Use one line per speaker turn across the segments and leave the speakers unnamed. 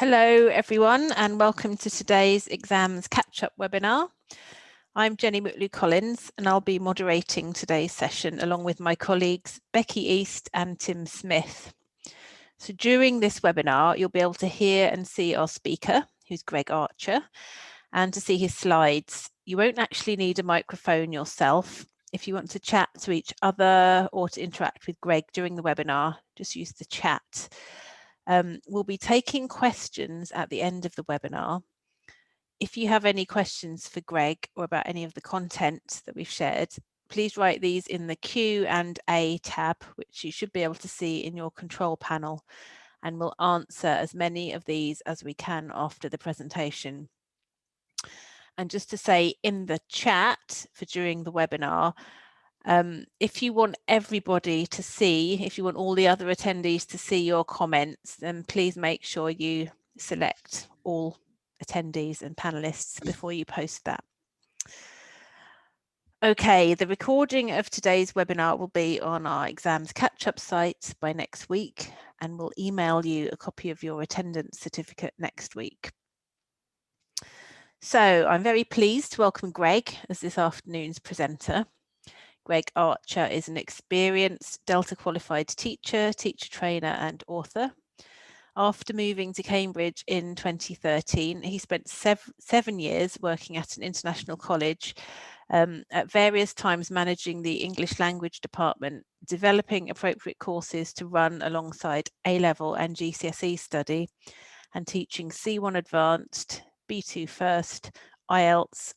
Hello everyone and welcome to today's exams catch-up webinar. I'm Jenny Mutley-Collins and I'll be moderating today's session along with my colleagues Becky East and Tim Smith. So during this webinar you'll be able to hear and see our speaker, who's Greg Archer, and to see his slides. You won't actually need a microphone yourself. If you want to chat to each other or to interact with Greg during the webinar, just use the chat. We'll be taking questions at the end of the webinar. If you have any questions for Greg or about any of the content that we've shared, please write these in the Q&A tab, which you should be able to see in your control panel, and we'll answer as many of these as we can after the presentation. And just to say in the chat for during the webinar, if you want everybody to see, if you want all the other attendees to see your comments, then please make sure you select all attendees and panelists before you post that. Okay, the recording of today's webinar will be on our exams catch-up site by next week, and we'll email you a copy of your attendance certificate next week. So I'm very pleased to welcome Greg as this afternoon's presenter. Greg Archer is an experienced Delta qualified teacher, teacher trainer and author. After moving to Cambridge in 2013, he spent seven years working at an international college, at various times managing the English language department, developing appropriate courses to run alongside A-level and GCSE study, and teaching C1 Advanced, B2 First, IELTS,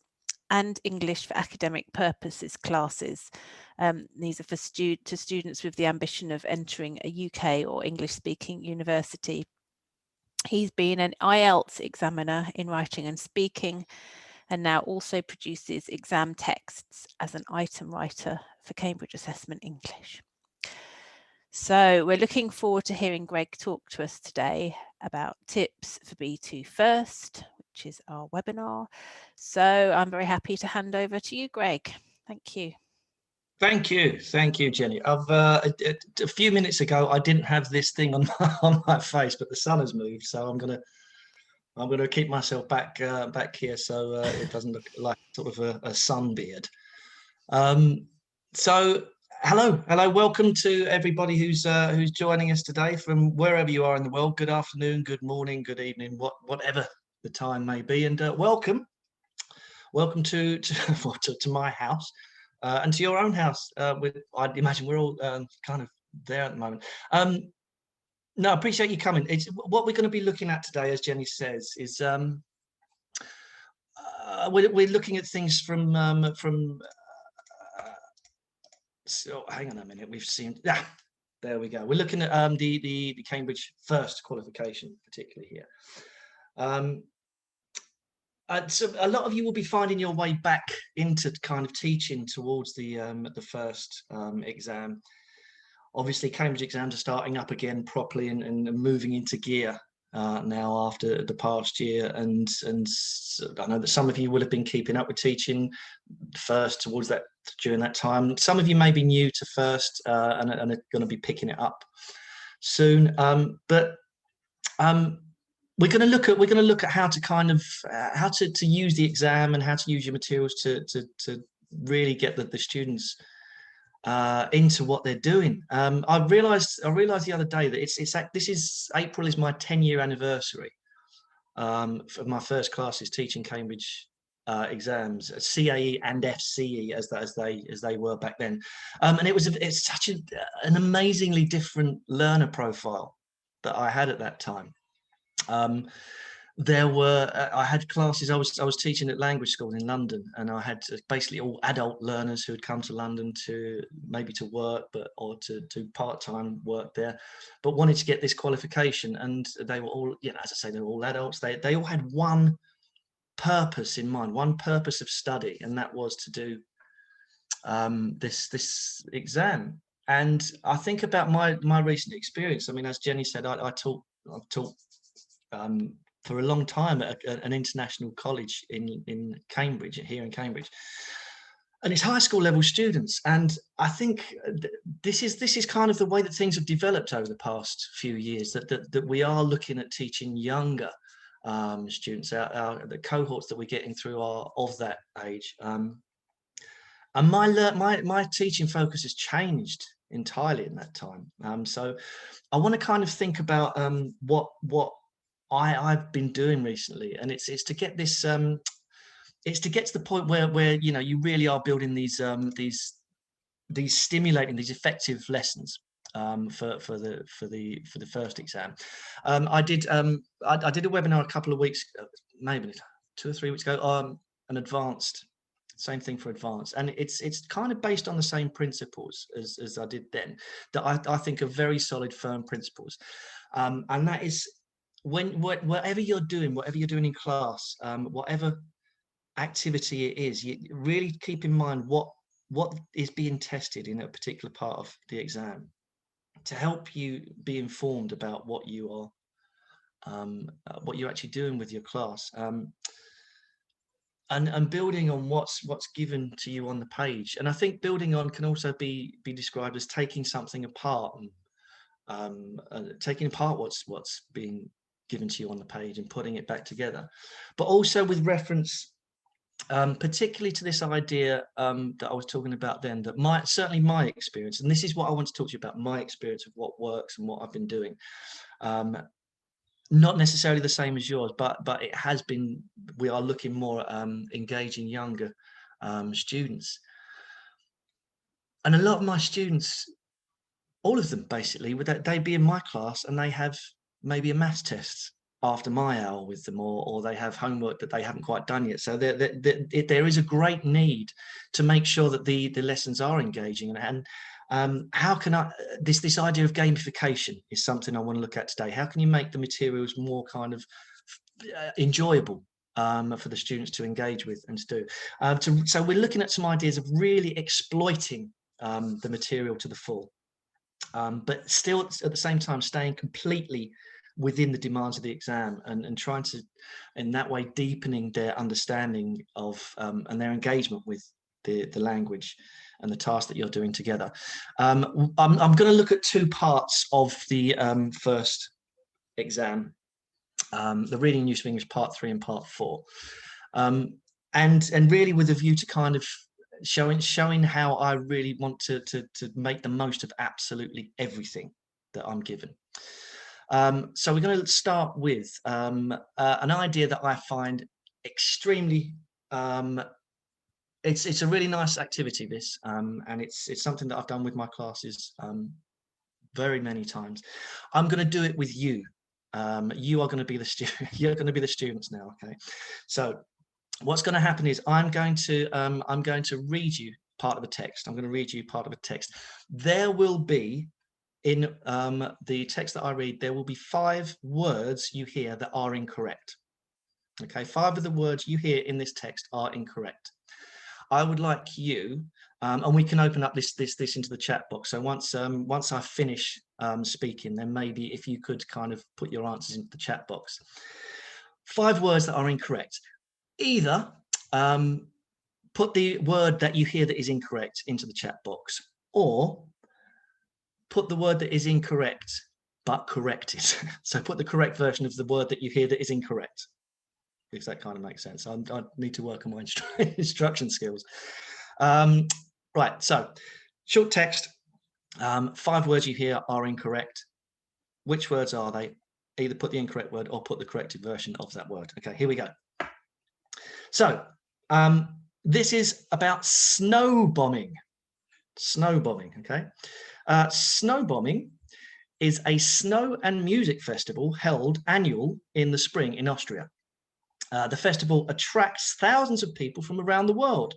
and English for academic purposes classes. These are for students with the ambition of entering a UK or English-speaking university. He's been an IELTS examiner in writing and speaking, and now also produces exam texts as an item writer for Cambridge Assessment English. So we're looking forward to hearing Greg talk to us today about tips for B2 First, which is our webinar. So I'm very happy to hand over to you, Greg. Thank you.
Thank you, Jenny. A few minutes ago, I didn't have this thing on my face, but the sun has moved, so I'm gonna keep myself back here so it doesn't look like sort of a sun beard. So hello, welcome to everybody who's joining us today from wherever you are in the world. Good afternoon, good morning, good evening, whatever the time may be, and welcome to my house. And to your own house. I'd imagine we're all kind of there at the moment. No, I appreciate you coming. What we're going to be looking at today, as Jenny says, is we're looking at things from. So hang on a minute. We've seen. There we go. We're looking at the Cambridge First qualification, particularly here. So a lot of you will be finding your way back into kind of teaching towards the first exam. Obviously, Cambridge exams are starting up again properly and moving into gear now after the past year. And I know that some of you will have been keeping up with teaching first towards that during that time. Some of you may be new to first and are going to be picking it up soon. We're going to look at how to kind of how to use the exam and how to use your materials to really get the students into what they're doing. I realized the other day that April is my 10-year anniversary for my first classes teaching Cambridge exams, CAE and FCE as they were back then, and it's such an amazingly different learner profile that I had at that time. I had classes. I was teaching at language schools in London, and I had basically all adult learners who had come to London to work, or to do part-time work there, but wanted to get this qualification. And they were all, as I say, they were all adults. They all had one purpose in mind, one purpose of study, and that was to do this exam. And I think about my recent experience. I mean, as Jenny said, I've taught for a long time at an international college in Cambridge, here in Cambridge. and it's high school level students. And I think this is kind of the way that things have developed over the past few years, that we are looking at teaching younger students. The cohorts that we're getting through are of that age. And my teaching focus has changed entirely in that time. So I want to kind of think about what I've been doing recently, and it's to get this it's to get to the point where you know, you really are building these stimulating, these effective lessons for the first exam. I did a webinar a couple of weeks, maybe 2 or 3 weeks ago, an advanced, same thing for advanced, and it's kind of based on the same principles as I did then, that I think are very solid, firm principles, and that is whatever you're doing in class, whatever activity it is, you really keep in mind what is being tested in a particular part of the exam, to help you be informed about what you're actually doing with your class, and building on what's given to you on the page. And I think building on can also be described as taking something apart, and taking apart what's being given to you on the page and putting it back together, but also with reference particularly to this idea that I was talking about then, that certainly my experience, and this is what I want to talk to you about, my experience of what works and what I've been doing. Not necessarily the same as yours, but it has been, we are looking more at engaging younger students. And a lot of my students, all of them basically, they'd be in my class and they have maybe a maths test after my hour with them, or they have homework that they haven't quite done yet. So there is a great need to make sure that the lessons are engaging. And how can this idea of gamification is something I want to look at today. How can you make the materials more kind of enjoyable for the students to engage with and to do? So we're looking at some ideas of really exploiting the material to the full, but still at the same time staying completely within the demands of the exam, and trying to, in that way, deepening their understanding of and their engagement with the language and the task that you're doing together. I'm going to look at 2 parts of the first exam, the reading and use of English part 3 and part 4, and really with a view to kind of showing how I really want to make the most of absolutely everything that I'm given. So we're going to start with an idea that I find extremely, it's a really nice activity, this, and it's something that I've done with my classes very many times. I'm going to do it with you. You are going to be the you're going to be the students now. Okay, so what's going to happen is I'm going to read you part of a text. I'm going to read you part of a text. There will be, in the text that I read, there will be 5 words you hear that are incorrect. Okay, 5 of the words you hear in this text are incorrect. I would like you, and we can open up this into the chat box. So once I finish speaking, then maybe if you could kind of put your answers into the chat box. 5 words that are incorrect. Either put the word that you hear that is incorrect into the chat box, or put the word that is incorrect but correct it. So put the correct version of the word that you hear that is incorrect, if that kind of makes sense. I need to work on my instruction skills. Right, so short text, 5 words you hear are incorrect. Which words are they? Either put the incorrect word or put the corrected version of that word. Okay, here we go. So this is about snow bombing. Snow bombing, okay? Snow bombing is a snow and music festival held annual in the spring in Austria. The festival attracts thousands of people from around the world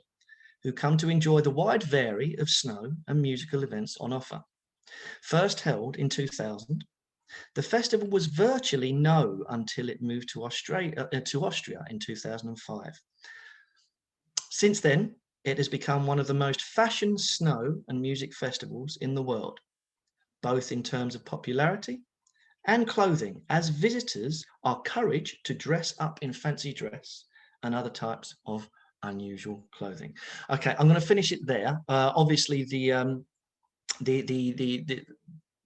who come to enjoy the wide variety of snow and musical events on offer. First held in 2000, the festival was virtually no until it moved to Austria in 2005. Since then, it has become one of the most fashioned snow and music festivals in the world, both in terms of popularity and clothing, as visitors are encouraged to dress up in fancy dress and other types of unusual clothing. Okay, I'm going to finish it there. Obviously,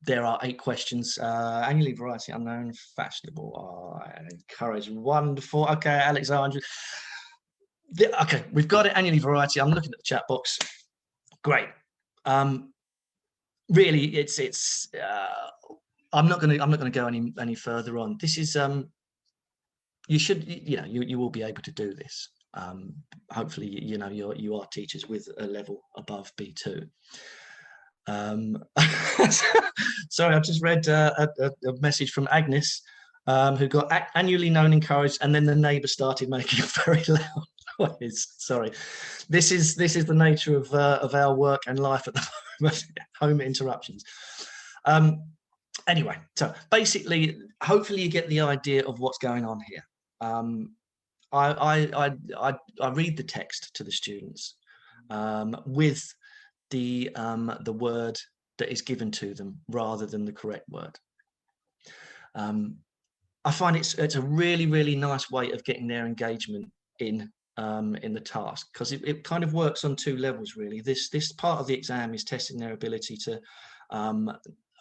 there are 8 questions. Annually, variety, unknown, fashionable, encourage, wonderful. Okay, Alexandra. Okay, we've got it. Annually, variety. I'm looking at the chat box. Great. Really, it's. I'm not going to go any further on. This is you will be able to do this. Hopefully, you are teachers with a level above B2. Sorry, I've just read a message from Agnes, who got annually known, encouraged, and then the neighbour started making a very loud noise. Sorry, this is the nature of our work and life at the moment. Home interruptions. Anyway, so basically, hopefully, you get the idea of what's going on here. I read the text to the students with the word that is given to them rather than the correct word. I find it's a really nice way of getting their engagement in the task, because it kind of works on 2 levels really. This part of the exam is testing their ability to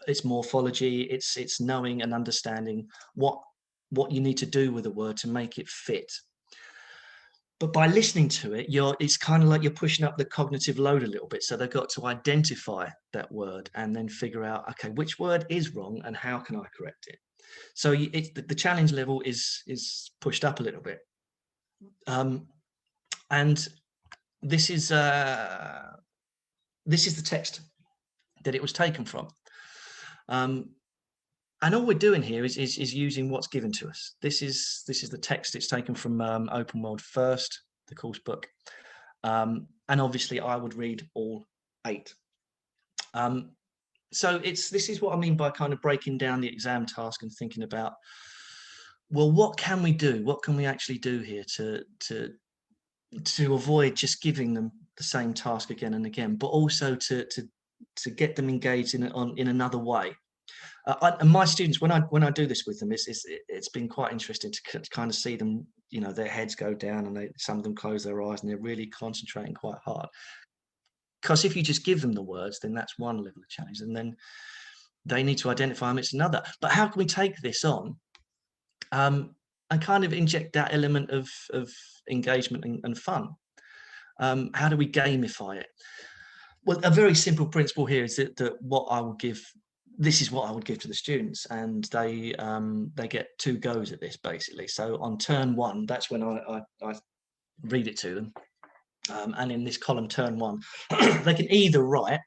it's morphology, it's knowing and understanding what you need to do with a word to make it fit. But by listening to it, it's kind of like you're pushing up the cognitive load a little bit. So they've got to identify that word and then figure out, okay, which word is wrong and how can I correct it? So the challenge level is pushed up a little bit. And this is the text that it was taken from. And all we're doing here is using what's given to us. This is the text. It's taken from Open World First, the course book. And obviously I would read all 8. So this is what I mean by kind of breaking down the exam task and thinking about, well, what can we do? What can we actually do here to avoid just giving them the same task again and again, but also to get them engaged in another way. And my students, when I do this with them, it's been quite interesting to kind of see them, their heads go down and some of them close their eyes and they're really concentrating quite hard. Because if you just give them the words, then that's one level of challenge, and then they need to identify them, it's another. But how can we take this on and kind of inject that element of engagement and fun? How do we gamify it? Well, a very simple principle here is that what I will give. This is what I would give to the students, and they get 2 goes at this basically. So on turn 1, that's when I read it to them, and in this column turn 1, they can either write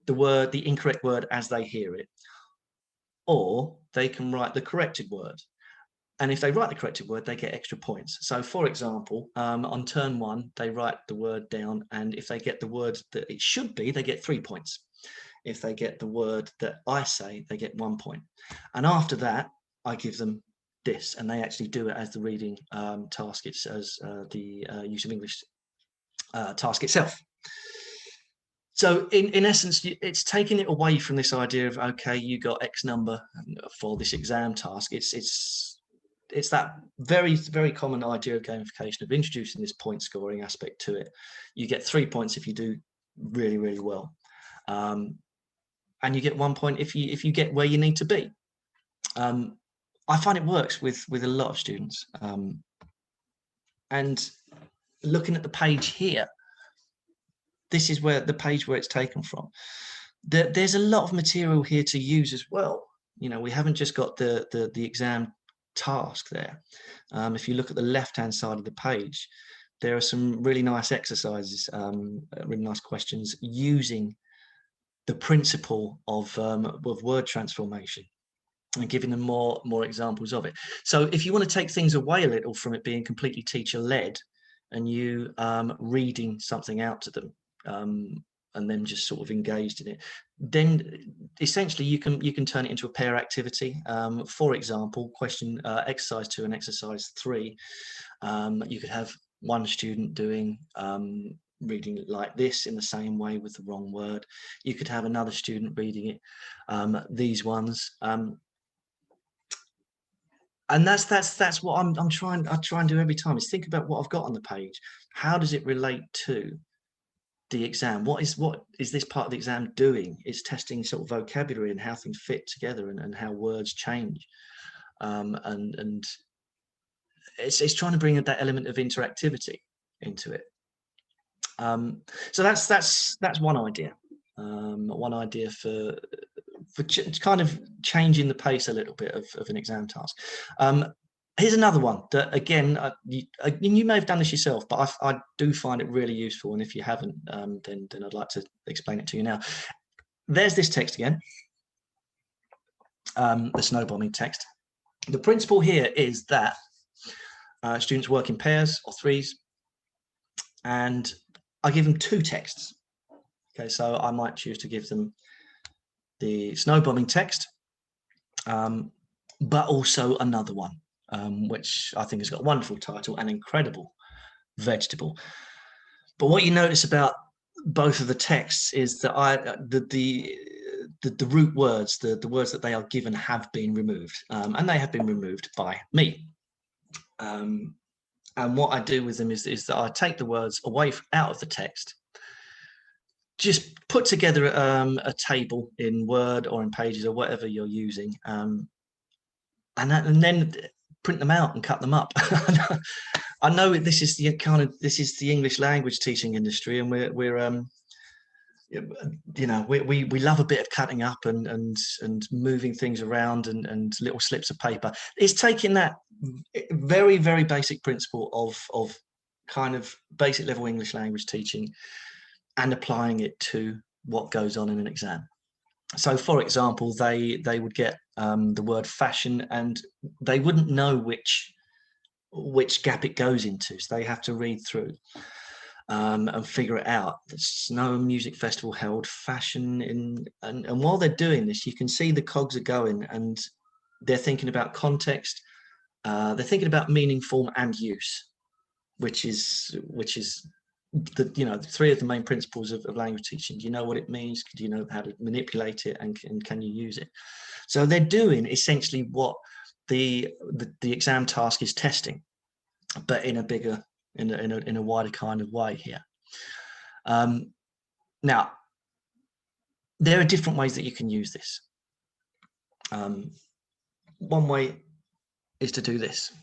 the incorrect word as they hear it, or they can write the corrected word. And if they write the corrected word, they get extra points. So, for example, on turn 1, they write the word down, and if they get the word that it should be, they get 3 points. If they get the word that I say, they get 1 point. And after that, I give them this, and they actually do it as the reading task. It's as the use of English task itself. So in essence, it's taking it away from this idea of, okay, you got X number for this exam task. It's that very common idea of gamification, of introducing this point scoring aspect to it. You get 3 points if you do really well. And you get 1 point if you get where you need to be. I find it works with a lot of students. And looking at the page here, this is where the page where it's taken from. There's a lot of material here to use as well. We haven't just got the exam task there. If you look at the left-hand side of the page, there are some really nice exercises, really nice questions using the principle of word transformation and giving them more examples of it. So if you want to take things away a little from it being completely teacher-led and you reading something out to them and then just sort of engaged in it, then essentially you can turn it into a pair activity. For example, exercise 2 and exercise 3, you could have one student doing reading it like this in the same way with the wrong word. You could have another student reading it these ones, And that's what I try and do every time, is think about what I've got on the page. How does it relate to the exam? What is this part of the exam doing? It's testing sort of vocabulary and how things fit together, and how words change. And it's trying to bring that element of interactivity into it. So that's one idea. One idea for kind of changing the pace a little bit of an exam task. Here's another one that, again, you may have done this yourself, but I do find it really useful. And if you haven't, then I'd like to explain it to you now. There's this text again, the snow bombing text. The principle here is that students work in pairs or threes, and I give them two texts. Okay, so I might choose to give them the snow bombing text, but also another one, which I think has got a wonderful title, An Incredible Vegetable. But what you notice about both of the texts is that the root words, the words that they are given, have been removed, and they have been removed by me. And what I do with them is that I take the words away out of the text, just put together a table in Word or in Pages or whatever you're using, and then print them out and cut them up. I know this is the English language teaching industry, and we're we love a bit of cutting up and moving things around and little slips of paper. It's taking that very, very basic principle of kind of basic level English language teaching and applying it to what goes on in an exam. So, for example, they would get the word fashion, and they wouldn't know which gap it goes into, so they have to read through and figure it out. The Snow Music Festival held fashion in, and while they're doing this, you can see the cogs are going, and they're thinking about context. They're thinking about meaning, form, and use, which is the three of the main principles of language teaching. Do you know what it means? Do you know how to manipulate it, and can you use it? So they're doing essentially what the exam task is testing, but in a bigger, in a wider kind of way here. Now, there are different ways that you can use this. One way is to do this.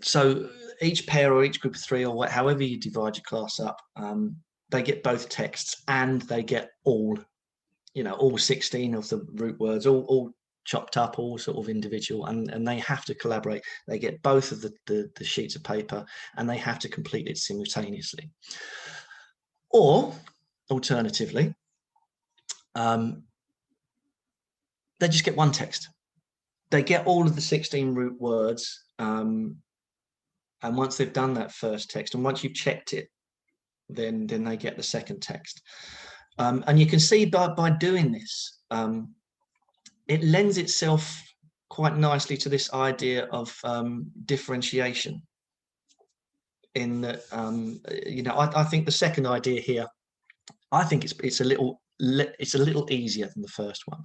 So each pair or each group of three, or however you divide your class up, they get both texts, and they get all 16 of the root words, all chopped up, all sort of individual, and they have to collaborate. They get both of the sheets of paper, and they have to complete it simultaneously. Or alternatively, they just get one text. They get all of the 16 root words, and once they've done that first text, and once you've checked it, then they get the second text. And you can see by doing this, it lends itself quite nicely to this idea of differentiation. In that, I think the second idea here, I think it's a little easier than the first one.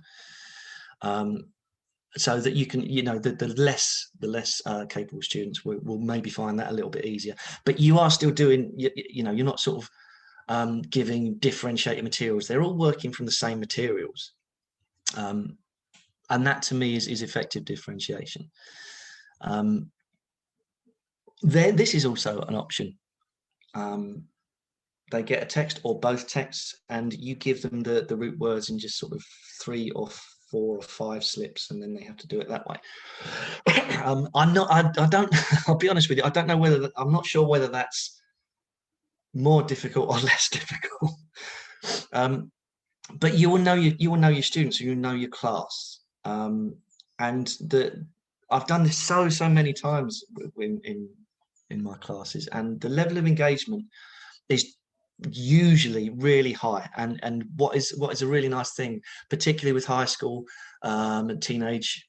So that you can, the less capable students will maybe find that a little bit easier. But you are still doing, you're not sort of giving differentiated materials. They're all working from the same materials. And that to me is effective differentiation. This is also an option. They get a text or both texts, and you give them the root words in just sort of 3 or 4 or 5 slips, and then they have to do it that way. I'll be honest with you, I don't know whether I'm not sure whether that's more difficult or less difficult. But you will know your students, you will know your class. And I've done this so many times in my classes, and the level of engagement is usually really high. And what is a really nice thing, particularly with high school and teenage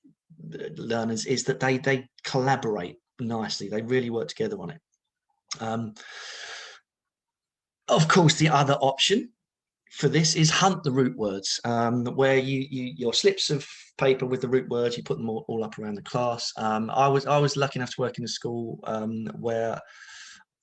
learners, is that they collaborate nicely. They really work together on it. Of course, the other option for this is hunt the root words, where your slips of paper with the root words, you put them all up around the class. I was lucky enough to work in a school where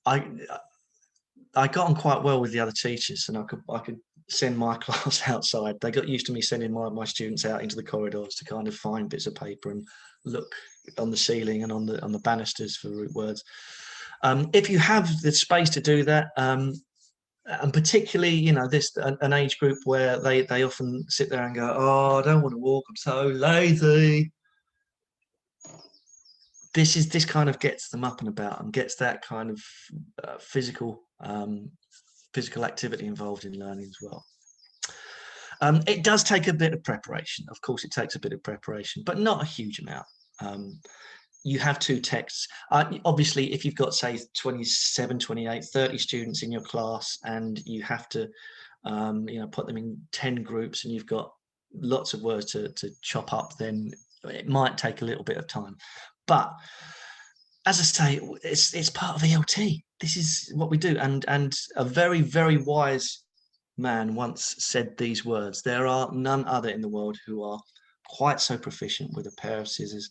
I got on quite well with the other teachers, and I could send my class outside. They got used to me sending my students out into the corridors to kind of find bits of paper and look on the ceiling and on the banisters for root words. If you have the space to do that, and particularly, an age group where they often sit there and go, "Oh, I don't want to walk, I'm so lazy." This kind of gets them up and about and gets that kind of physical activity involved in learning as well. It does take a bit of preparation. Of course, it takes a bit of preparation, but not a huge amount. You have two texts. Obviously, if you've got, say, 27, 28, 30 students in your class, and you have to put them in 10 groups, and you've got lots of words to chop up, then it might take a little bit of time. But as I say, it's part of ELT. This is what we do. And a very, very wise man once said these words: "There are none other in the world who are quite so proficient with a pair of scissors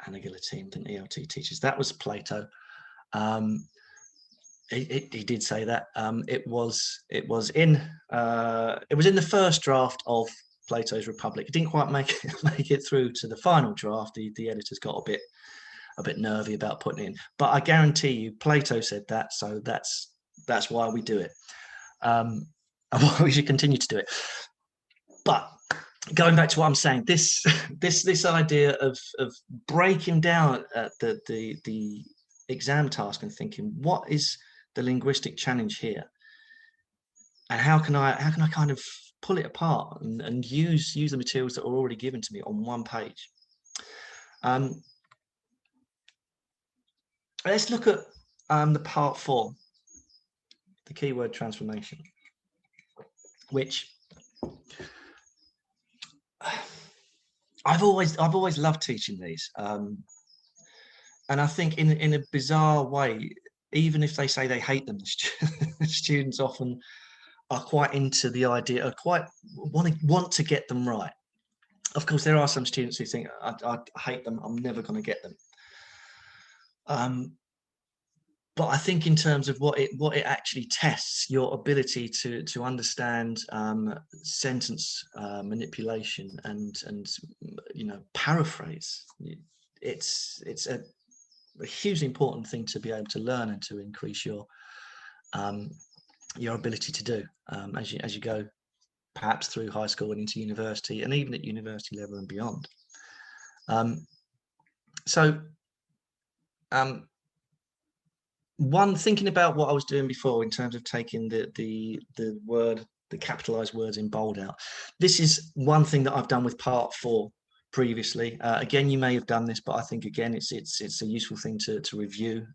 and a guillotine than ELT teachers." That was Plato. He did say that. It was in the first draft of Plato's Republic. It didn't quite make it through to the final draft. The editors got a bit nervy about putting it in, but I guarantee you Plato said that, so that's why we do it, and why we should continue to do it. But going back to what I'm saying, this idea of breaking down the exam task and thinking, what is the linguistic challenge here, and how can I kind of pull it apart and use the materials that are already given to me on one page. Let's look at the part 4, the keyword transformation, which I've always loved teaching these, and I think in a bizarre way, even if they say they hate them, the students often are quite into the idea, quite want to get them right. Of course, there are some students who think, I hate them, I'm never going to get them. But I think in terms of what it actually tests, your ability to understand sentence manipulation and paraphrase, it's a hugely important thing to be able to learn and to increase your ability to do as you go perhaps through high school and into university, and even at university level and beyond. One, thinking about what I was doing before in terms of taking the capitalized words in bold out, this is one thing that I've done with part 4 previously. Again, you may have done this, but I think again it's a useful thing to review,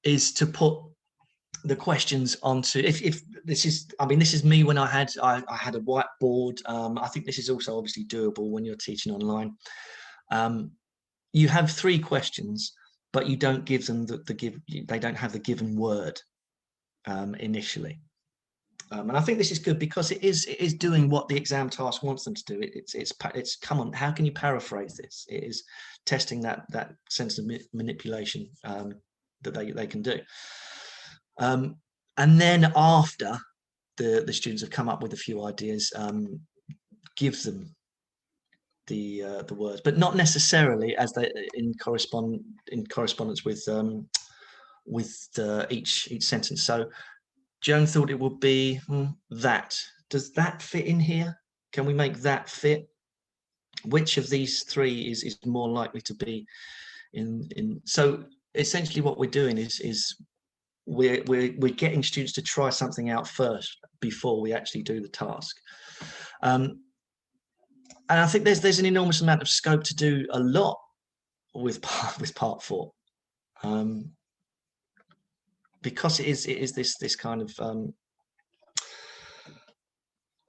is to put the questions onto, if this is me when I had a whiteboard. I think this is also obviously doable when you're teaching online. You have 3 questions, but you don't give them they don't have the given word initially. And I think this is good because it is doing what the exam task wants them to do. It's come on, how can you paraphrase this? It is testing that sense of manipulation that they can do. And then after the students have come up with a few ideas, gives them the words, but not necessarily as they in correspondence with each sentence. So Joan thought it would be that. Does that fit in here? Can we make that fit? Which of these 3 is more likely to be in? So essentially, what we're doing is we're getting students to try something out first before we actually do the task. And I think there's an enormous amount of scope to do a lot with part 4, because it is this kind of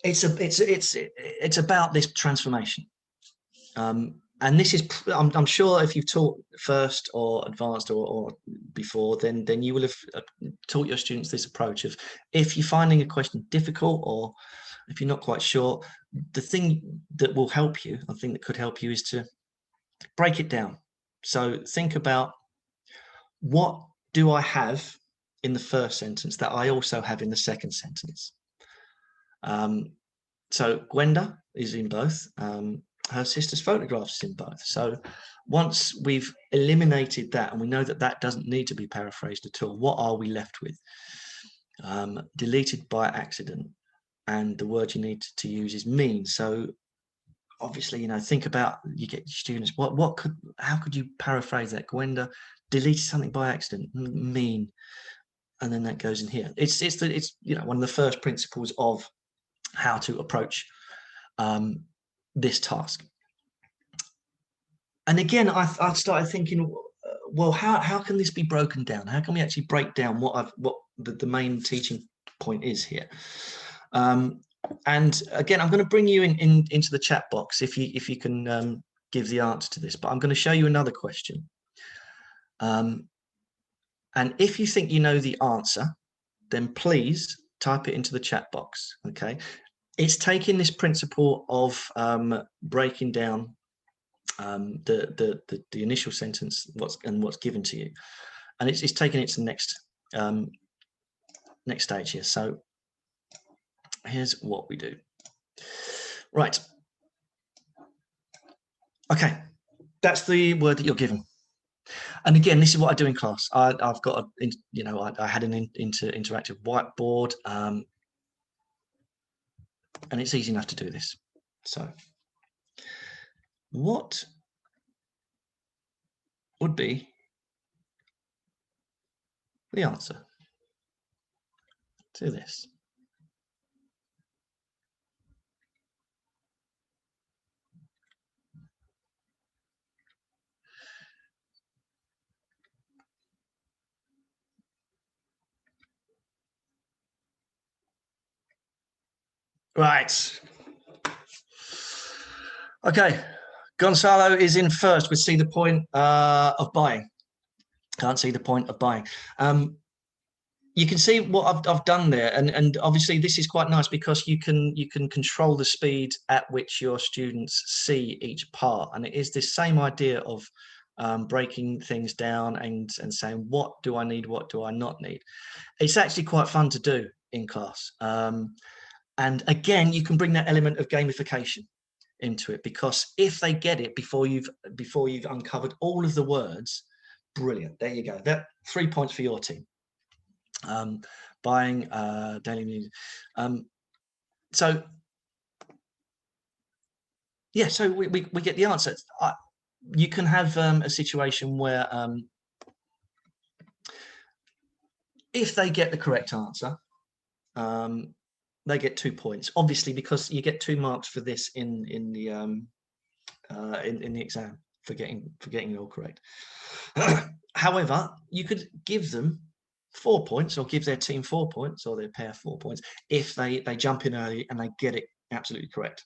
it's about this transformation, and and this is, I'm sure if you've taught first or advanced or before, then you will have taught your students this approach of, if you're finding a question difficult or if you're not quite sure, the thing that will help you, I think that could help you, is to break it down. So think about, what do I have in the first sentence that I also have in the second sentence? So Gwenda is in both. Her sister's photographs is in both. So once we've eliminated that and we know that that doesn't need to be paraphrased at all, what are we left with? Deleted by accident, and the word you need to use is mean. So obviously, think about, you get your students, how could you paraphrase that? Gwenda deleted something by accident, mean, and then that goes in here. It's one of the first principles of how to approach this task. And again, I started thinking, well, how can this be broken down? How can we actually break down what the main teaching point is here? And again, I'm going to bring you into the chat box if you can give the answer to this. But I'm going to show you another question. And if you think you know the answer, then please type it into the chat box. Okay, it's taking this principle of breaking down the initial sentence, what's given to you, and it's taking it to the next stage here. So here's what we do. Right. Okay, that's the word that you're given. And again, this is what I do in class. I've got I had an interactive whiteboard, and it's easy enough to do this. So what would be the answer to this? Right. Okay. Gonzalo is in first with see the point of buying. Can't see the point of buying. You can see what I've done there, and obviously this is quite nice because you can control the speed at which your students see each part, and it is this same idea of breaking things down and saying, what do I need, what do I not need? It's actually quite fun to do in class. And again, you can bring that element of gamification into it, because if they get it before you've uncovered all of the words, brilliant. There you go. That 3 points for your team. Buying daily news. So yeah, so we get the answer. You can have a situation where if they get the correct answer, they get 2 points, obviously, because you get 2 marks for this in the exam for getting it all correct. However, you could give them 4 points, or give their team 4 points, or their pair 4 points if they jump in early and they get it absolutely correct.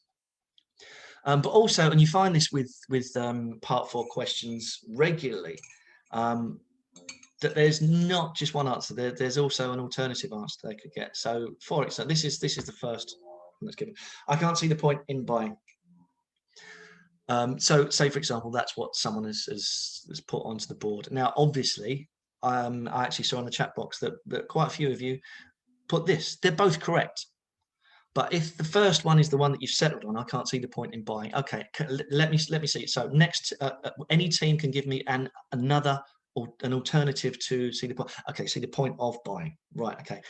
But also, and you find this with part 4 questions regularly, that there's not just one answer. There's also an alternative answer they could get. So for example, this is the first. Let's give it. I can't see the point in buying. So say for example, that's what someone has put onto the board. Now, obviously, I actually saw in the chat box that quite a few of you put this. They're both correct. But if the first one is the one that you've settled on, I can't see the point in buying. Okay, let me see. So next, any team can give me an alternative to see the point. Okay, see the point of buying. Right. Okay.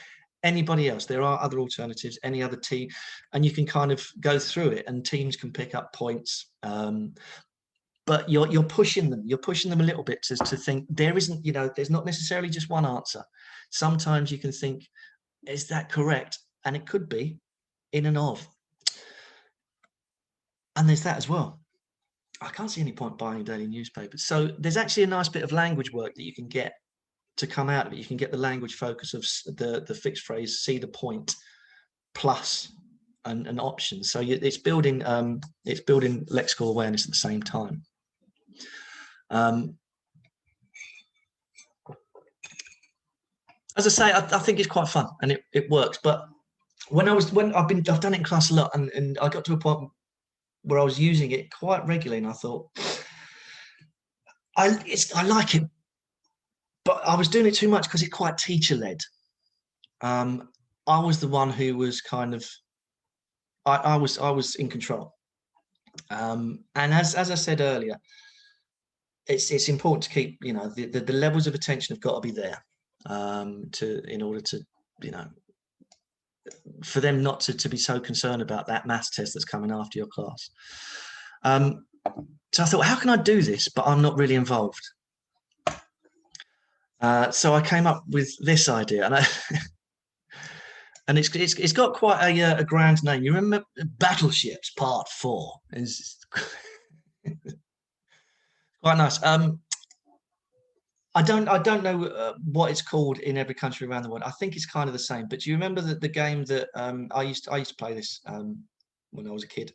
Anybody else? There are other alternatives. Any other team, and you can kind of go through it, and teams can pick up points. But you're pushing them. You're pushing them a little bit to think there isn't. There's not necessarily just one answer. Sometimes you can think, is that correct? And it could be in and of. And there's that as well. I can't see any point buying a daily newspaper. So there's actually a nice bit of language work that you can get to come out of it. You can get the language focus of the fixed phrase, see the point, plus an option. So it's building lexical awareness at the same time. As I say, I think it's quite fun and it works. But I've done it in class a lot, and I got to a point where I was using it quite regularly, and I thought, I like it, but I was doing it too much because it's quite teacher-led. I was the one who was kind of, I was in control. And as I said earlier, it's important to keep, you know, the levels of attention have got to be there, in order to, you know, for them not to be so concerned about that maths test that's coming after your class. So I thought, how can I do this, but I'm not really involved? So I came up with this idea, and it's got quite a grand name. You remember Battleships Part 4? It's quite nice. I don't know what it's called in every country around the world. I think it's kind of the same. But do you remember the game that I used to play this when I was a kid,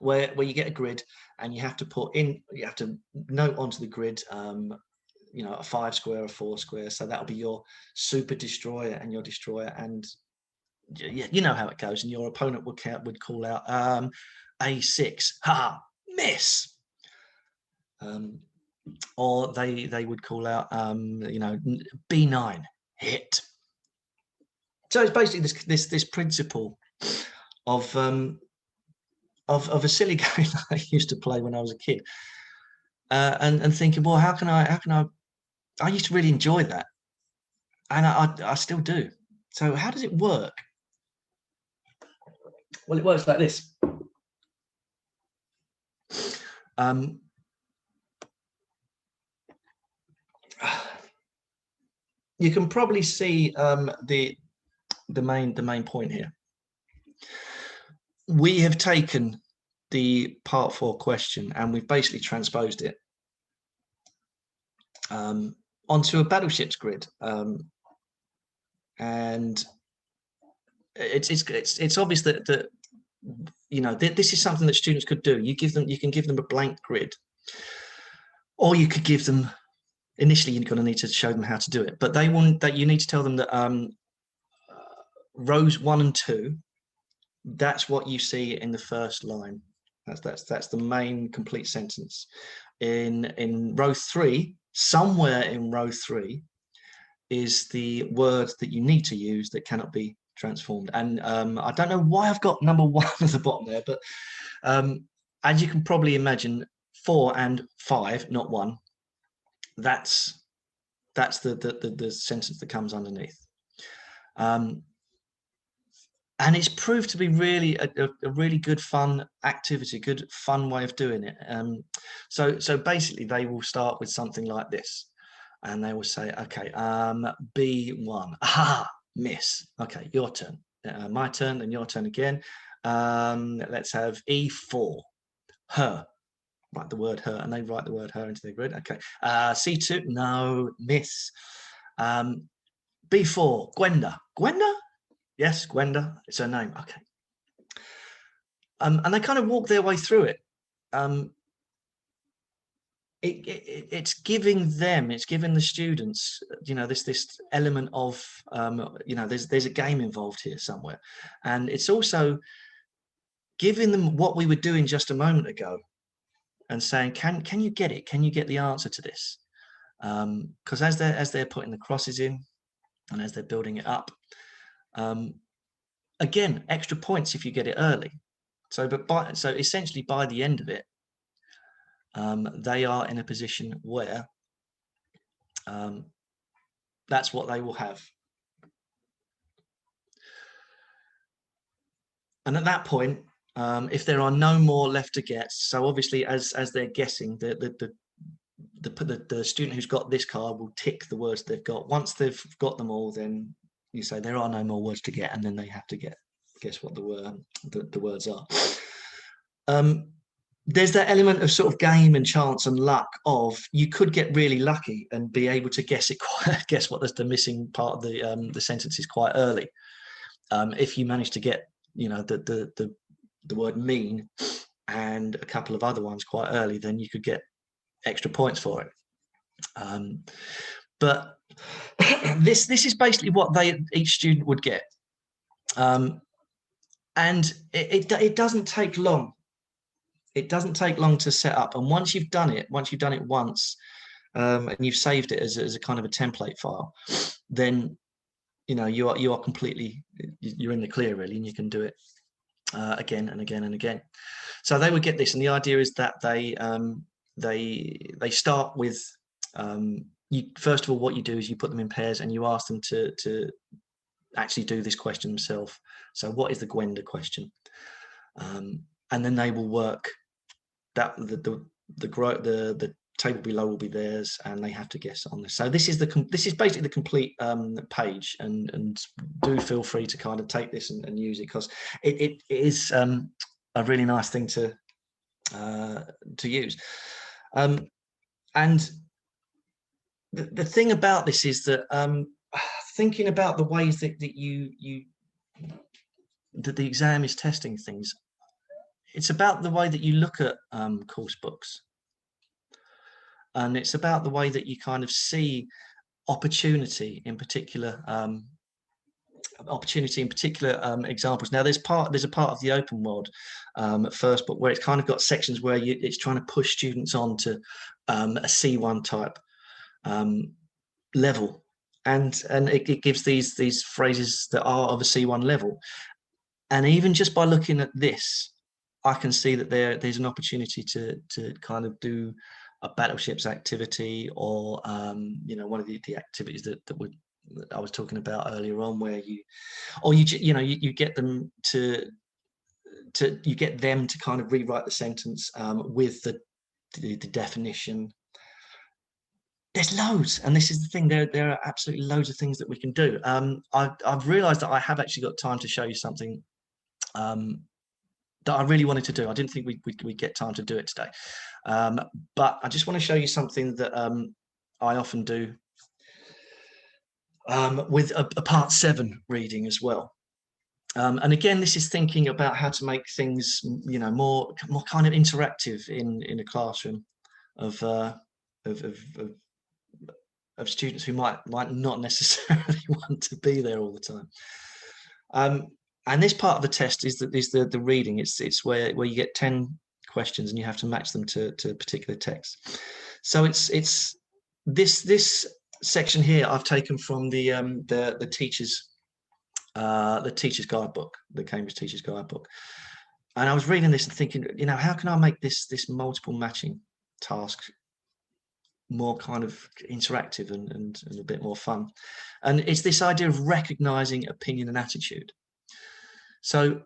where you get a grid and you have to note onto the grid, you know, a 5 square, a 4 square. So that'll be your super destroyer and your destroyer, and you know how it goes. And your opponent would call out A6, ha, miss. Or they would call out, you know, B9, hit. So it's basically this principle of a silly game that I used to play when I was a kid, and thinking, well, how can I used to really enjoy that, and I still do. So how does it work? Well, it works like this. You can probably see the main point here. We have taken the Part 4 question and we've basically transposed it onto a Battleships grid, and it's obvious that you know, this is something that students could do. You can give them a blank grid, or you could give them, initially you're going to need to show them how to do it, but you need to tell them that rows 1 and 2, that's what you see in the first line. That's the main complete sentence. In row 3, somewhere in row 3 is the word that you need to use that cannot be transformed. And I don't know why I've got number 1 at the bottom there, but as you can probably imagine, 4 and 5, not 1. That's the sentence that comes underneath. And it's proved to be really a really good fun activity, good fun way of doing it. So basically they will start with something like this, and they will say, okay, B1, aha, miss. Okay, your turn, my turn, and your turn again. Let's have E4, her. Write the word her, and they write the word her into their grid. Okay, C2, no, miss. B4, Gwenda. Gwenda? Yes, Gwenda, it's her name. Okay. And they kind of walk their way through it. It's giving the students, you know, this element of, you know, there's a game involved here somewhere, and it's also giving them what we were doing just a moment ago, and saying, can you get it? Can you get the answer to this? Because as they're putting the crosses in, and as they're building it up, again, extra points if you get it early. So essentially by the end of it, they are in a position where that's what they will have. And at that point, if there are no more left to get, so obviously as they're guessing, the student who's got this card will tick the words they've got. Once they've got them all, then you say there are no more words to get, and then they have to guess what the words are. There's that element of sort of game and chance and luck of, you could get really lucky and be able to guess what the missing part of the sentence is quite early. If you manage to get, you know, the word mean and a couple of other ones quite early, then you could get extra points for it. But this is basically what each student would get. And it doesn't take long. It doesn't take long to set up. And once you've done it once, and you've saved it as a kind of a template file, then you are completely, you're in the clear really, and you can do it again and again and again. So they would get this, and the idea is that they start with first of all, what you do is you put them in pairs and you ask them to actually do this question themselves. So what is the Gwenda question? And then they will work that the table below will be theirs, and they have to guess on this. So this is basically the complete page, and do feel free to kind of take this and use it, because it is a really nice thing to use. And the thing about this is that thinking about the ways that the exam is testing things, it's about the way that you look at course books, and it's about the way that you kind of see opportunity in particular examples. Now there's a part of the open world first book where it's kind of got sections where it's trying to push students on to a C1 type level, and it gives these phrases that are of a C1 level. And even just by looking at this, I can see that there's an opportunity to kind of do a Battleships activity, or one of the activities that I was talking about earlier on, where you get them to kind of rewrite the sentence with the definition. There's loads, and this is the thing. There are absolutely loads of things that we can do. I've realised that I have actually got time to show you something that I really wanted to do. I didn't think we'd get time to do it today, but I just want to show you something that I often do with a part 7 reading as well. And again, this is thinking about how to make things, more kind of interactive in a classroom of students who might not necessarily want to be there all the time. And this part of the test is the reading. It's where you get 10 questions and you have to match them to particular text. So it's this section here I've taken from the teacher's guidebook, the Cambridge Teacher's Guidebook. And I was reading this and thinking, how can I make this multiple matching task more kind of interactive and a bit more fun? And it's this idea of recognizing opinion and attitude. So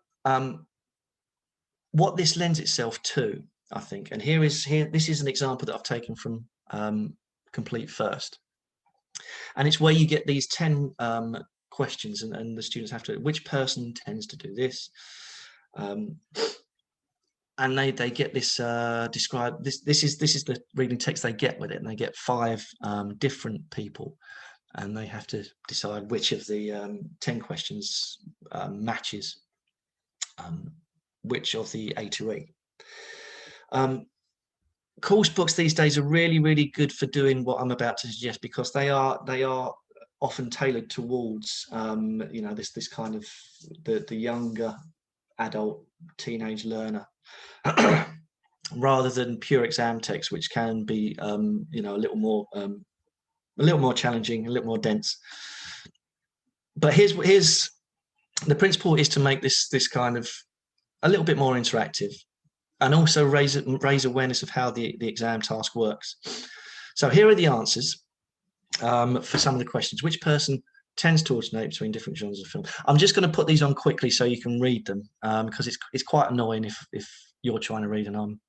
what this lends itself to, I think, and this is an example that I've taken from Complete First, and it's where you get these 10 questions, and the students have to, which person tends to do this, and they get this described. This is the reading text they get with it, and they get 5 different people, and they have to decide which of the 10 questions matches which of the A to E. Course books these days are really, really good for doing what I'm about to suggest, because they are often tailored towards this kind of the younger adult teenage learner, rather than pure exam text, which can be a little more challenging, a little more dense. But here's the principle is to make this kind of a little bit more interactive, and also raise awareness of how the exam task works. So here are the answers for some of the questions. Which person tends to alternate between different genres of film? I'm just going to put these on quickly so you can read them, because it's quite annoying if you're trying to read and I'm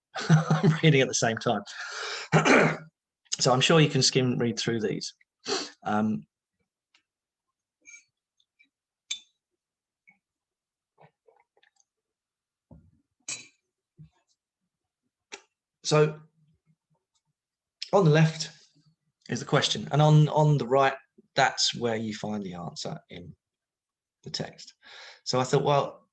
reading at the same time. So I'm sure you can read through these. So on the left is the question, and on the right, that's where you find the answer in the text. So I thought, well,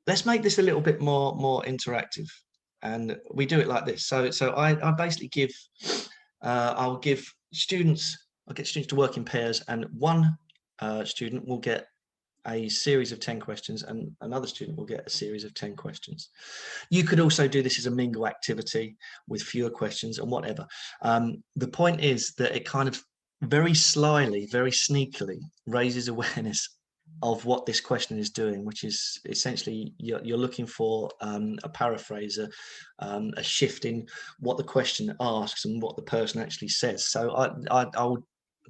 let's make this a little bit more interactive. And we do it like this. So I basically give, I'll get students to work in pairs, and one student will get a series of 10 questions and another student will get a series of 10 questions. You could also do this as a mingle activity with fewer questions and whatever. The point is that it kind of very slyly, very sneakily raises awareness of what this question is doing, which is essentially you're looking for a paraphrase, a shift in what the question asks and what the person actually says. So I'll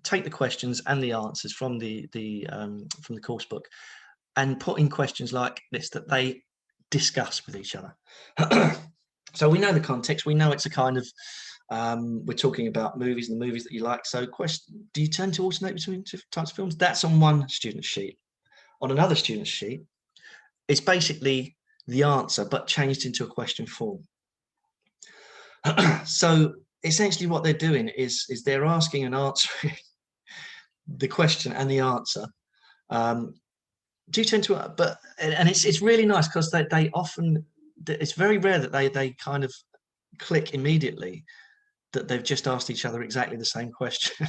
take the questions and the answers from the course book and put in questions like this that they discuss with each other. So we know the context. We know it's a kind of we're talking about movies and the movies that you like. So question: do you tend to alternate between different types of films? That's on one student's sheet. On another student's sheet, it's basically the answer but changed into a question form. So essentially what they're doing is they're asking and answering the question and the answer. Do you tend to, and it's really nice because they often, it's very rare that they kind of click immediately that they've just asked each other exactly the same question.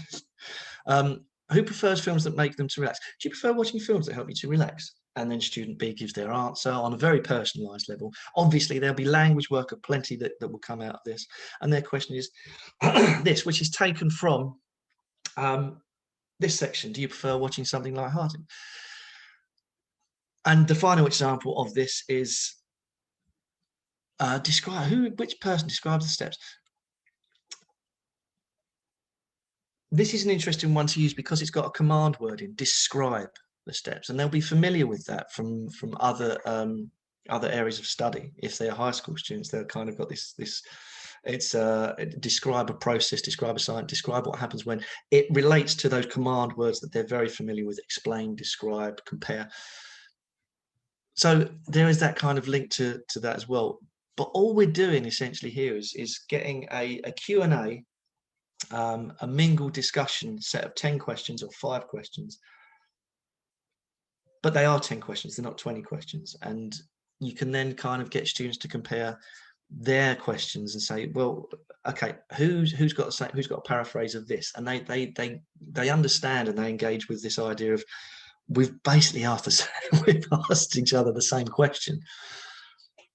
Who prefers films that make them to relax? Do you prefer watching films that help you to relax? And then student B gives their answer on a very personalized level. Obviously, there'll be language work aplenty that will come out of this. And their question is this, which is taken from this section. Do you prefer watching something lighthearted? And the final example of this is which person describes the steps? This is an interesting one to use because it's got a command word in, describe the steps, and they'll be familiar with that from other areas of study. If they're high school students, they've kind of got this it's describe a process, describe a science, describe what happens when. It relates to those command words that they're very familiar with: explain, describe, compare. So there is that kind of link to that as well. But all we're doing essentially here is getting a Q&A, a mingled discussion set of 10 questions or 5 questions. But they are 10 questions, they're not 20 questions. And you can then kind of get students to compare their questions and say, well, okay, who's got a paraphrase of this? And they understand and they engage with this idea of, we've basically we've asked each other the same question,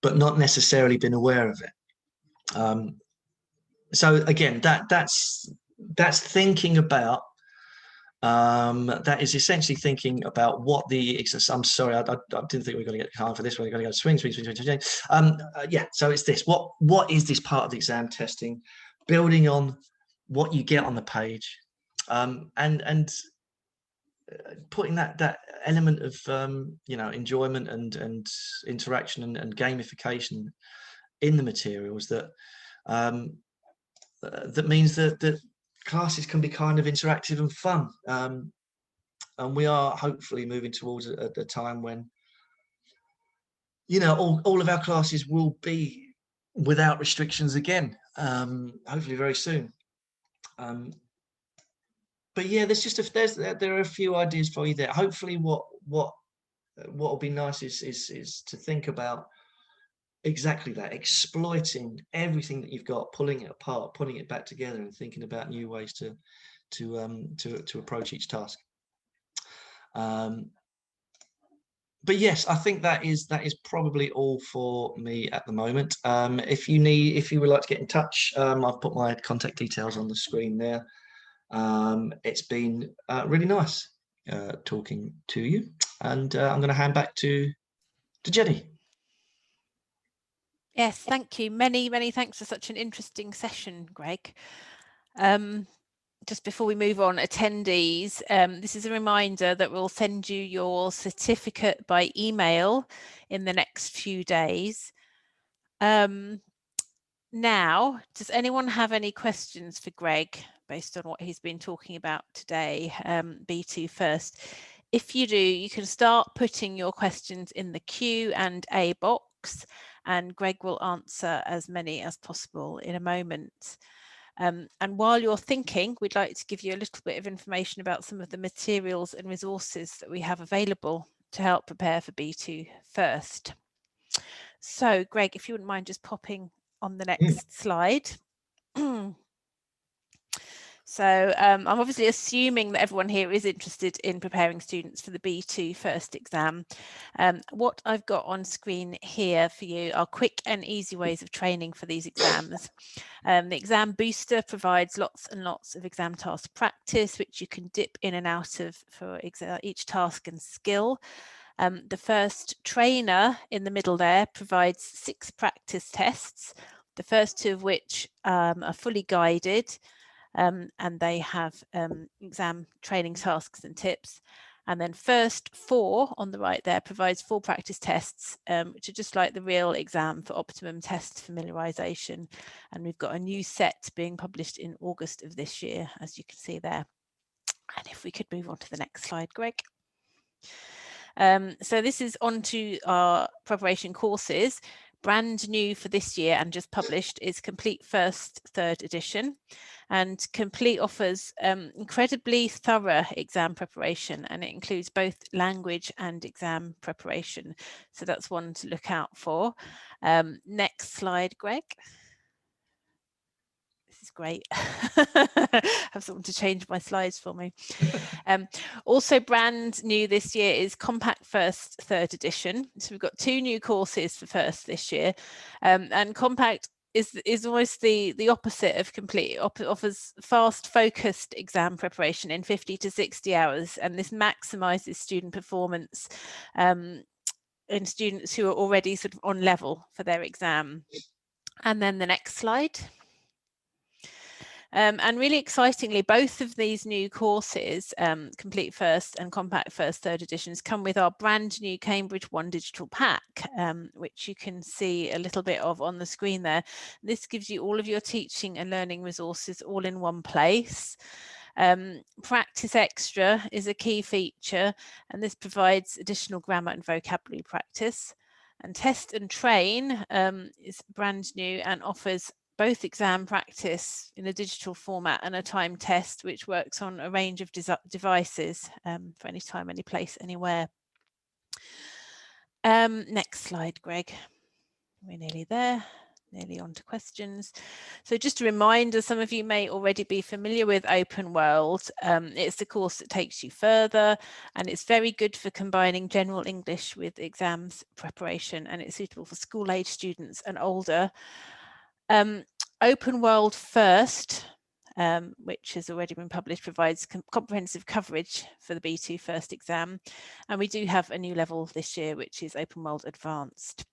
but not necessarily been aware of it. So again, that's thinking about, that is essentially thinking about what the, I'm sorry, I didn't think we were going to get time for this. We're going to go swing. Yeah, so it's this. What is this part of the exam testing? Building on what you get on the page, and putting that element of enjoyment and interaction and gamification in the materials that means that classes can be kind of interactive and fun, and we are hopefully moving towards a time when all of our classes will be without restrictions again, hopefully very soon. But yeah, there are a few ideas for you there. Hopefully what will be nice is to think about exactly that, exploiting everything that you've got, pulling it apart, putting it back together, and thinking about new ways to approach each task. But yes, I think that is probably all for me at the moment. If you would like to get in touch, I've put my contact details on the screen there. It's been really nice talking to you, and I'm going to hand back to Jenny.
Yes, thank you. Many thanks for such an interesting session, Greg. Just before we move on, attendees, this is a reminder that we'll send you your certificate by email in the next few days. Now, does anyone have any questions for Greg based on what he's been talking about today? B2 first. If you do, you can start putting your questions in the Q&A box, and Greg will answer as many as possible in a moment. And while you're thinking, we'd like to give you a little bit of information about some of the materials and resources that we have available to help prepare for B2 first. So, Greg, if you wouldn't mind just popping on the next slide. So I'm obviously assuming that everyone here is interested in preparing students for the B2 first exam. What I've got on screen here for you are quick and easy ways of training for these exams. The exam booster provides lots and lots of exam task practice, which you can dip in and out of for each task and skill. The first trainer in the middle there provides 6 practice tests, the first 2 of which are fully guided, and they have exam training tasks and tips. And then first 4 on the right there provides 4 practice tests, which are just like the real exam for optimum test familiarisation. And we've got a new set being published in August of this year, as you can see there. And if we could move on to the next slide, Greg. So this is onto our preparation courses. Brand new for this year and just published is Complete First Third Edition. And Complete offers incredibly thorough exam preparation, and it includes both language and exam preparation. So that's one to look out for. Next slide, Greg. This is great. Have someone to change my slides for me. Also brand new this year is Compact First Third Edition. So we've got 2 new courses for first this year, and Compact is almost the opposite of Complete. It offers fast, focused exam preparation in 50 to 60 hours, and this maximises student performance in students who are already sort of on level for their exam. And then the next slide. And really excitingly, both of these new courses, Complete First and Compact First Third Editions, come with our brand new Cambridge One Digital Pack, which you can see a little bit of on the screen there. This gives you all of your teaching and learning resources all in one place. Practice Extra is a key feature, and this provides additional grammar and vocabulary practice. And Test and Train is brand new and offers both exam practice in a digital format and a time test, which works on a range of devices for any time, any place, anywhere. Next slide, Greg. We're nearly there. Nearly on to questions. So just a reminder, some of you may already be familiar with Open World. It's the course that takes you further, and it's very good for combining general English with exams preparation, and it's suitable for school-age students and older. Open World First, which has already been published, provides comprehensive coverage for the B2 first exam, and we do have a new level this year, which is Open World Advanced.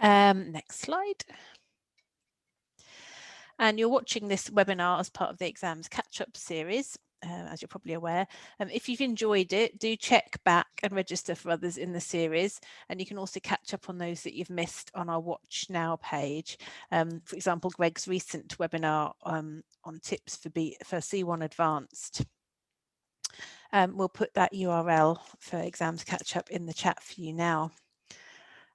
Next slide. And you're watching this webinar as part of the Exams Catch-Up series, as you're probably aware. If you've enjoyed it, do check back and register for others in the series, and you can also catch up on those that you've missed on our Watch Now page. For example, Greg's recent webinar on tips for C1 Advanced. We'll put that URL for Exams Catch-Up in the chat for you now.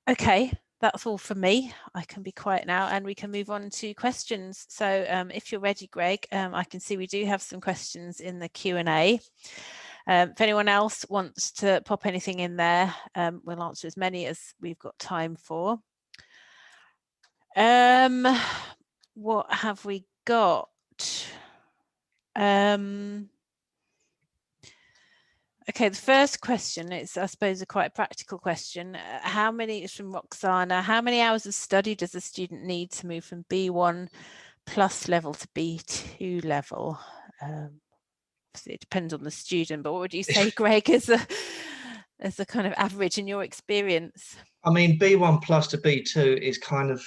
Okay. That's all from me. I can be quiet now and we can move on to questions. So if you're ready, Greg, I can see we do have some questions in the Q&A. If anyone else wants to pop anything in there, we'll answer as many as we've got time for. What have we got? Okay, the first question is, I suppose, a quite practical question. How many, is from Roxana, how many hours of study does a student need to move from B1 plus level to B2 level? It depends on the student, but what would you say, Greg, as a kind of average in your experience?
I mean, B1 plus to B2 is kind of,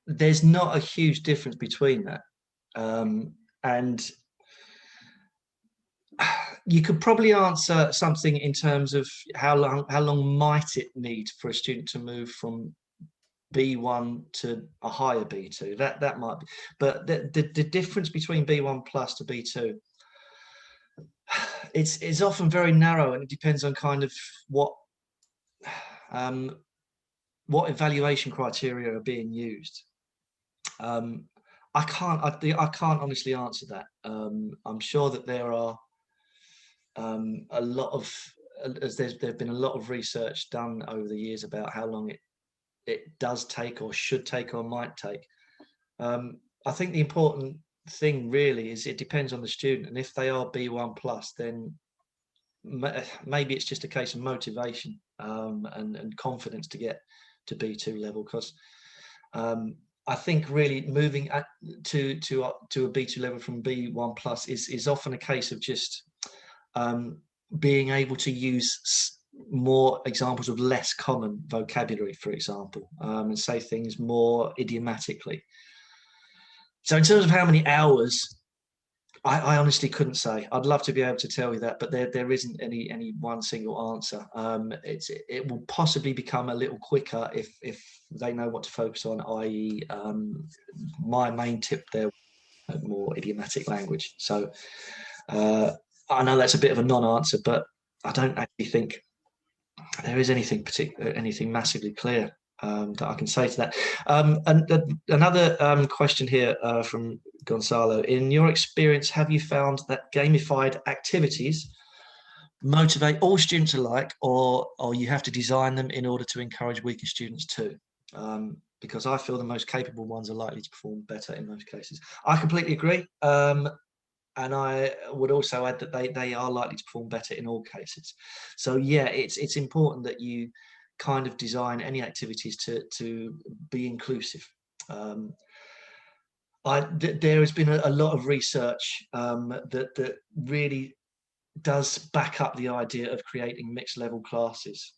there's not a huge difference between that. And you could probably answer something in terms of how long might it need for a student to move from B1 to a higher B2. That might be, but the difference between B1 plus to B2, it's often very narrow, and it depends on kind of what evaluation criteria are being used. I can't honestly answer that. I'm sure that there are a lot of, there's been a lot of research done over the years about how long it does take or should take or might take. I think the important thing really is it depends on the student, and if they are B1 plus, then maybe it's just a case of motivation and confidence to get to B2 level, because I think really moving to a B2 level from B1 plus is often a case of just being able to use more examples of less common vocabulary, for example, and say things more idiomatically. So in terms of how many hours, I honestly couldn't say. I'd love to be able to tell you that, but there isn't any one single answer. It will possibly become a little quicker if they know what to focus on, i.e. My main tip there, more idiomatic language. So I know that's a bit of a non-answer, but I don't actually think there is anything massively clear that I can say to that. And another question here from Gonzalo. In your experience, have you found that gamified activities motivate all students alike, or you have to design them in order to encourage weaker students too? Because I feel the most capable ones are likely to perform better in most cases. I completely agree. And I would also add that they are likely to perform better in all cases. So yeah, it's important that you kind of design any activities to be inclusive. There has been a lot of research that really does back up the idea of creating mixed level classes.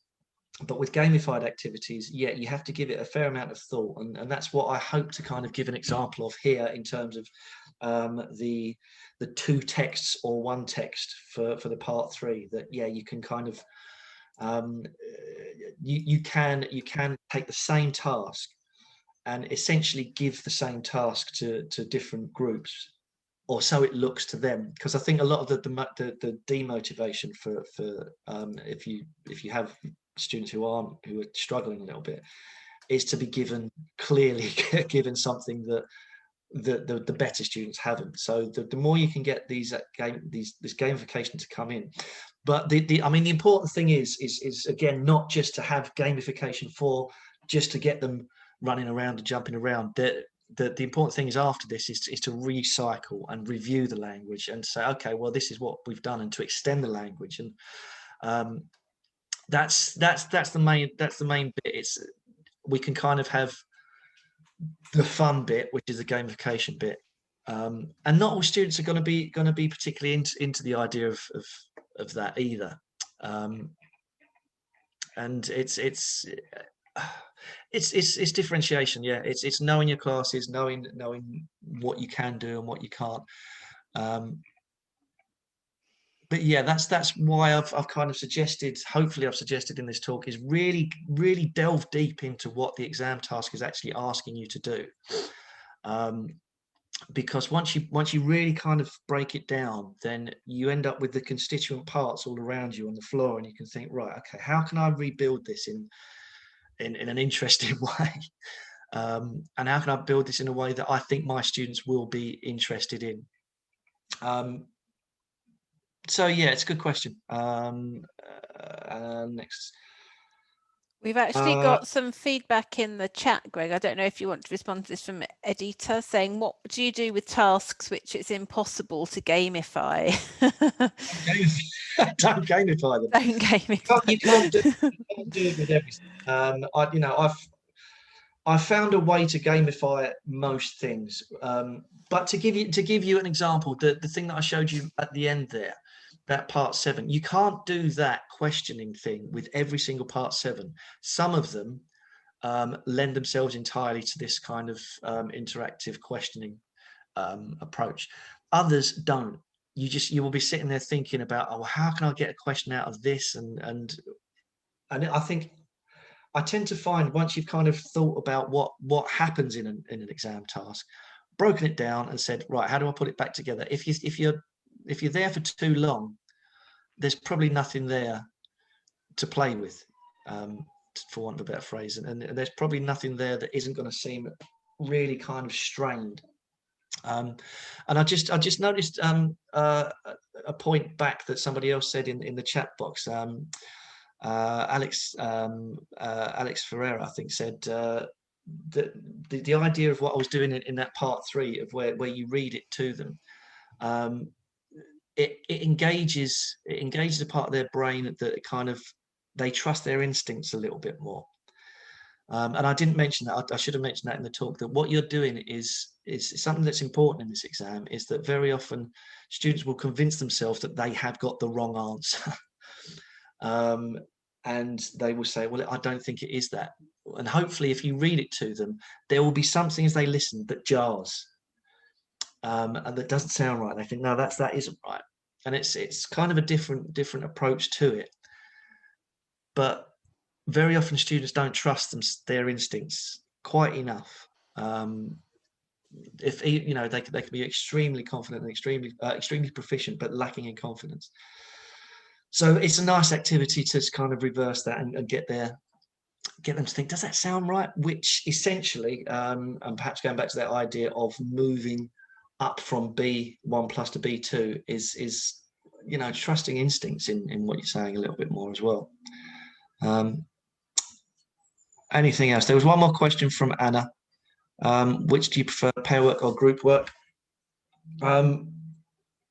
But with gamified activities, yeah, you have to give it a fair amount of thought, and that's what I hope to kind of give an example of here in terms of the two texts or one text for the part 3. That yeah, you can kind of you can take the same task and essentially give the same task to different groups, or so it looks to them. Because I think a lot of the demotivation for if you have students who are struggling a little bit is to be clearly given something that the better students haven't. So the more you can get this gamification to come in. But I mean, the important thing is again, not just to have gamification for just to get them running around and jumping around. The important thing is after this is to recycle and review the language and say, okay, well, this is what we've done, and to extend the language. And that's the main bit. We can kind of have the fun bit, which is the gamification bit, and not all students are going to be particularly into the idea of that either. And it's differentiation. Yeah, it's knowing your classes, knowing what you can do and what you can't. But yeah, that's why I've kind of suggested, hopefully I've suggested in this talk, is really delve deep into what the exam task is actually asking you to do. Because once you really kind of break it down, then you end up with the constituent parts all around you on the floor, and you can think, right, okay, how can I rebuild this in an interesting way? And how can I build this in a way that I think my students will be interested in? So yeah, it's a good question. Next.
We've actually got some feedback in the chat, Greg. I don't know if you want to respond to this from Edita, saying, what do you do with tasks which it's impossible to gamify?
Don't gamify them.
Don't gamify.
You can't do it with everything. I've found a way to gamify most things. But to give you an example, the thing that I showed you at the end there, that part 7, you can't do that questioning thing with every single part 7. Some of them lend themselves entirely to this kind of interactive questioning approach. Others don't. You will be sitting there thinking about, oh, how can I get a question out of this? And I think I tend to find, once you've kind of thought about what happens in an exam task, broken it down and said, right, how do I put it back together? If you're there for too long, there's probably nothing there to play with, for want of a better phrase, and there's probably nothing there that isn't going to seem really kind of strained. And I just noticed a point back that somebody else said in the chat box. Alex Ferreira, I think, said that the idea of what I was doing in that part 3 of where you read it to them, it engages a part of their brain that kind of, they trust their instincts a little bit more. And I didn't mention that. I should have mentioned that in the talk, that what you're doing is something that's important in this exam, is that very often students will convince themselves that they have got the wrong answer. And they will say, well, I don't think it is that. And hopefully if you read it to them, there will be something as they listen that jars, and that doesn't sound right. They think, no, that isn't right. And it's kind of a different approach to it. But very often students don't trust their instincts quite enough. If you know, they can be extremely confident and extremely proficient, but lacking in confidence. So it's a nice activity to kind of reverse that and get them to think, does that sound right? Which essentially, and perhaps going back to that idea of moving up from B1 plus to B2 is you know, trusting instincts in what you're saying a little bit more as well. Anything else? There was one more question from Anna. Which do you prefer, pair work or group work?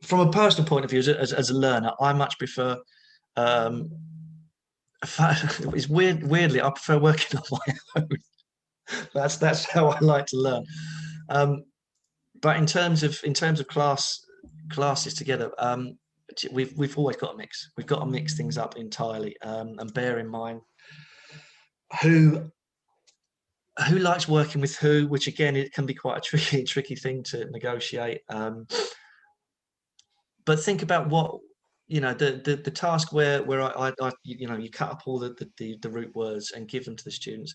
From a personal point of view, as a learner, I much prefer, it's weirdly, I prefer working on my own. That's how I like to learn. But in terms of classes together, we've always got a mix. We've got to mix things up entirely, and bear in mind who likes working with who, which again, it can be quite a tricky thing to negotiate. But think about what, you know, the task where I you know, you cut up all the root words and give them to the students.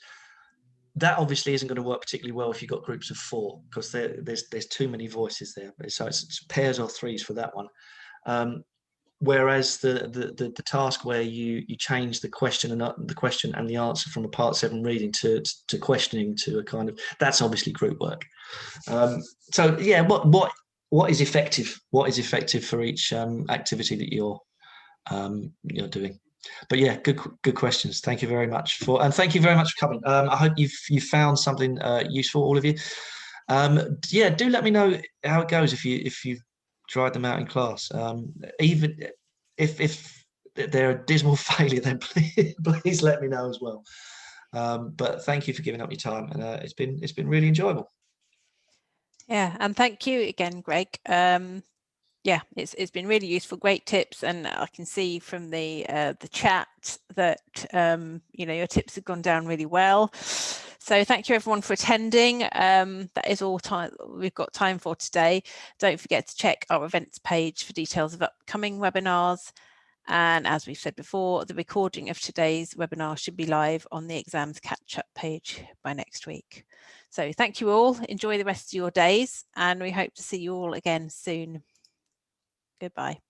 That obviously isn't going to work particularly well if you've got groups of 4, because there's too many voices there. So it's pairs or threes for that one. Whereas the task where you change the question and the answer from a part 7 reading to questioning to a kind of, that's obviously group work. So yeah, what is effective? What is effective for each activity that you're doing? But yeah, good questions. Thank you very much and thank you very much for coming. I hope you've found something useful, all of you. Yeah, do let me know how it goes if you tried them out in class. Even if they're a dismal failure, then please let me know as well. But thank you for giving up your time, and it's been really enjoyable.
Yeah, and thank you again, Greg. Yeah, it's been really useful, great tips, and I can see from the chat that you know, your tips have gone down really well. So thank you everyone for attending. That is all time we've got time for today. Don't forget to check our events page for details of upcoming webinars. And as we've said before, the recording of today's webinar should be live on the exams catch-up page by next week. So thank you all. Enjoy the rest of your days, and we hope to see you all again soon. Goodbye.